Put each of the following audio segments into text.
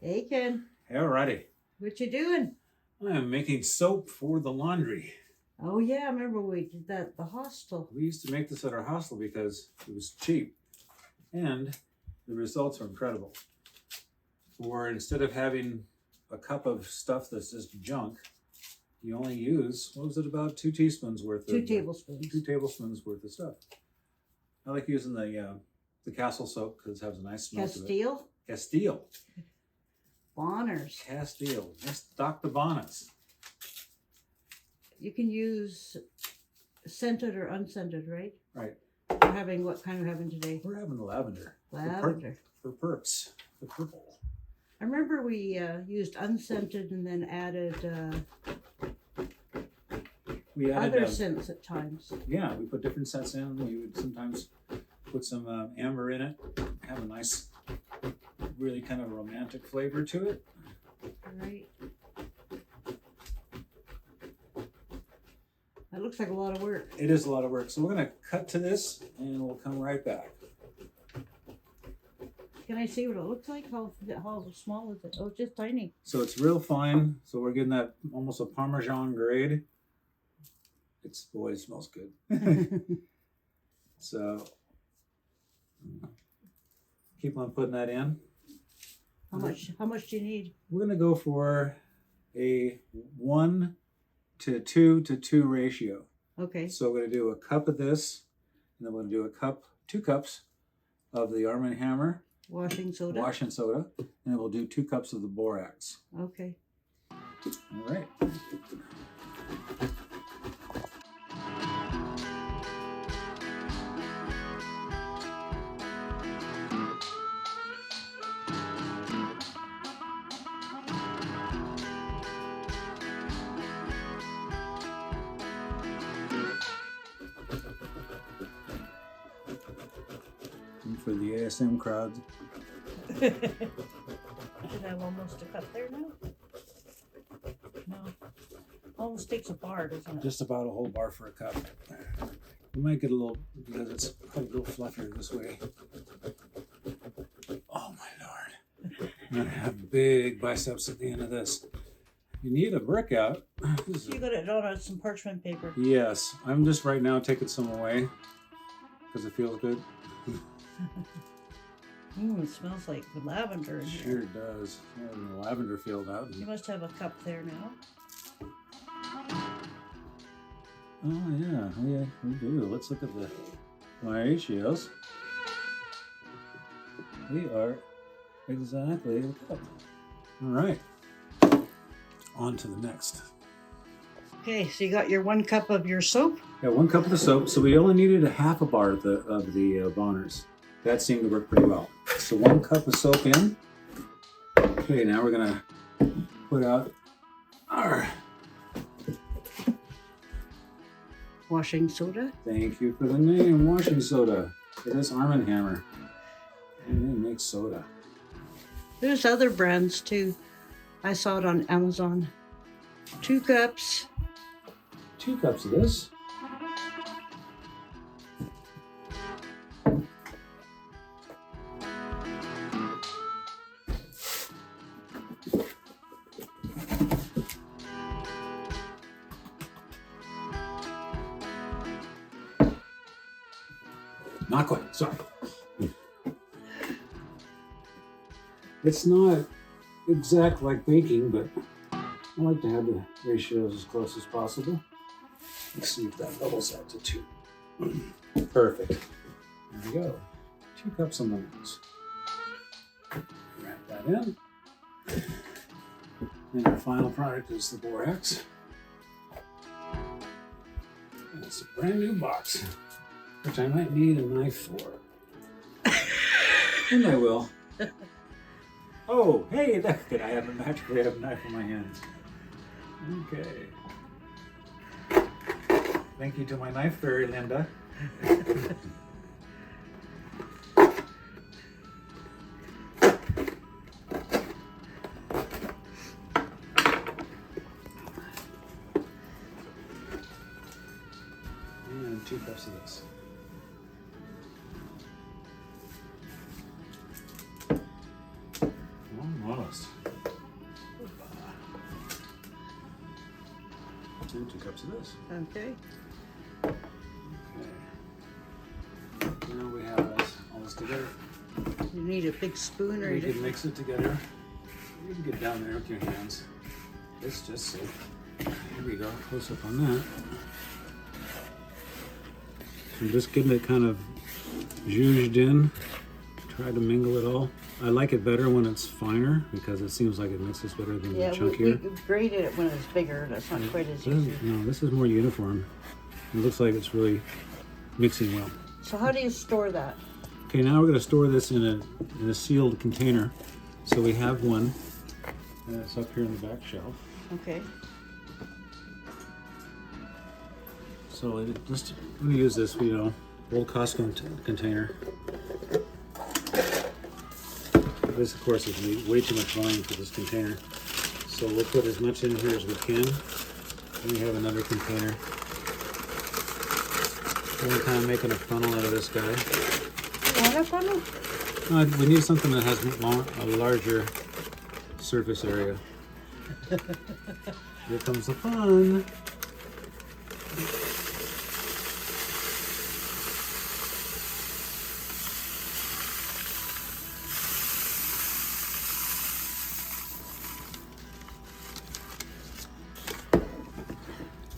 Hey, Ken. Alrighty. What you doing? I am making soap for the laundry. Oh, yeah. I remember we did that at the hostel. We used to make this at our hostel because it was cheap and the results are incredible. Or instead of having a cup of stuff that's just junk, you only use, what was it, about 2 teaspoons worth of... 2 tablespoons. 2 tablespoons worth of stuff. I like using the Castile soap because it has a nice smell to it. Castile? Castile. Bonners. Castile. That's Dr. Bonus. You can use scented or unscented, right? Right. We're having, what kind are we having today? We're having lavender. Lavender. For perps. The purple. I remember we used unscented and then added We added other scents at times. Yeah, we put different scents in. We would sometimes put some amber in it. Have a nice, really kind of romantic flavor to it. Right. That looks like a lot of work. It is a lot of work. So we're going to cut to this and we'll come right back. Can I see what it looks like? How small is it? Oh, it's just tiny. So it's real fine. So we're getting that almost a Parmesan grade. Boy, it smells good. So keep on putting that in. How much do you need? We're going to go for a 1 to 2 to 2 ratio. Okay. So we're going to do a cup of this, and then we're going to do 2 cups of the Arm & Hammer Washing soda. and then we'll do 2 cups of the borax. Okay. All right. And for the ASM crowd. Should I have almost a cup there now? No. Almost takes a bar, doesn't it? Just about a whole bar for a cup. We might get a little, because it's probably a little fluffier this way. Oh my Lord. I'm gonna have big biceps at the end of this. You need a workout. You got it on some parchment paper. Yes, I'm just right now taking some away because it feels good. It smells like lavender in here. Sure does. Yeah, the lavender field out. You must have a cup there now. Oh yeah, we do. Let's look at the ratios. We are exactly a cup. All right. On to the next. Okay, so you got your 1 cup of your soap. Yeah, 1 cup of the soap. So we only needed a half a bar of the Bonners. That seemed to work pretty well. So 1 cup of soap in. Okay, now we're gonna put out our Washing soda. Thank you for the name, washing soda. It is Arm & Hammer. And they make soda. There's other brands too. I saw it on Amazon. 2 cups. 2 cups of this. Not quite, sorry. It's not exact like baking, but I like to have the ratios as close as possible. Let's see if that levels out to 2. Perfect. There we go. 2 cups of lemons. Wrap that in. And our final product is the borax. And it's a brand new box, which I might need a knife for. And I will. Oh, hey, that's good. I magically have a knife in my hands. Okay. Thank you to my knife fairy, Linda. And 2 cups of this. Almost. and 2 cups of this. Okay. Okay. Now we have all this together. You need a big spoon or We can mix it together. You can get down there with your hands. It's just so. Here we go. Close up on that. I'm just getting it kind of zhuzhed in. Try to mingle it all. I like it better when it's finer because it seems like it mixes better than chunkier. we grated it when it's bigger. That's not quite as easy. No, this is more uniform. It looks like it's really mixing well. So how do you store that? Okay, now we're going to store this in a sealed container. So we have one. It's up here in the back shelf. Okay. So I'm going to use this, old Costco container. This, of course, is way too much volume for this container. So we'll put as much in here as we can. Then we have another container. We're kind of making a funnel out of this guy. You want a funnel? We need something that has a larger surface area. Here comes the fun.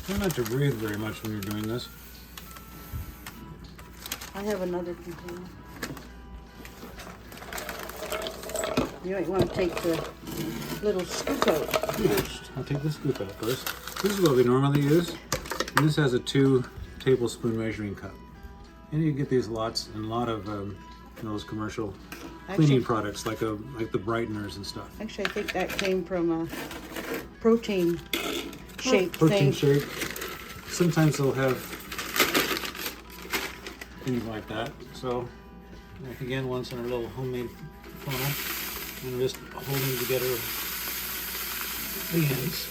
Try not to breathe very much when you're doing this. I have another container. You might want to take the little scoop out first. I'll take the scoop out first. This is what we normally use. And this has a 2 tablespoon measuring cup. And you get these lots and a lot of those commercial cleaning products like the brighteners and stuff. Actually, I think that came from a protein shake Protein thing. shake. Sometimes they'll have things like that. So, again, once in our little homemade funnel, and I'm just holding together the ends.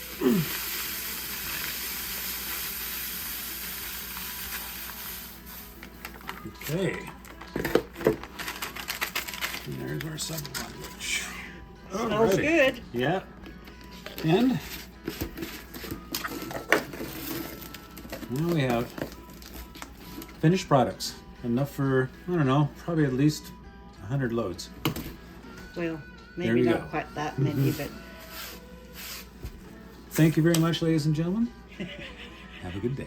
Okay. And there's our sandwich. Smells good. Yeah. And now we have finished products. Enough for, I don't know, probably at least 100 loads. Well, There maybe you not go. quite that many, but Thank you very much, ladies and gentlemen. Have a good day.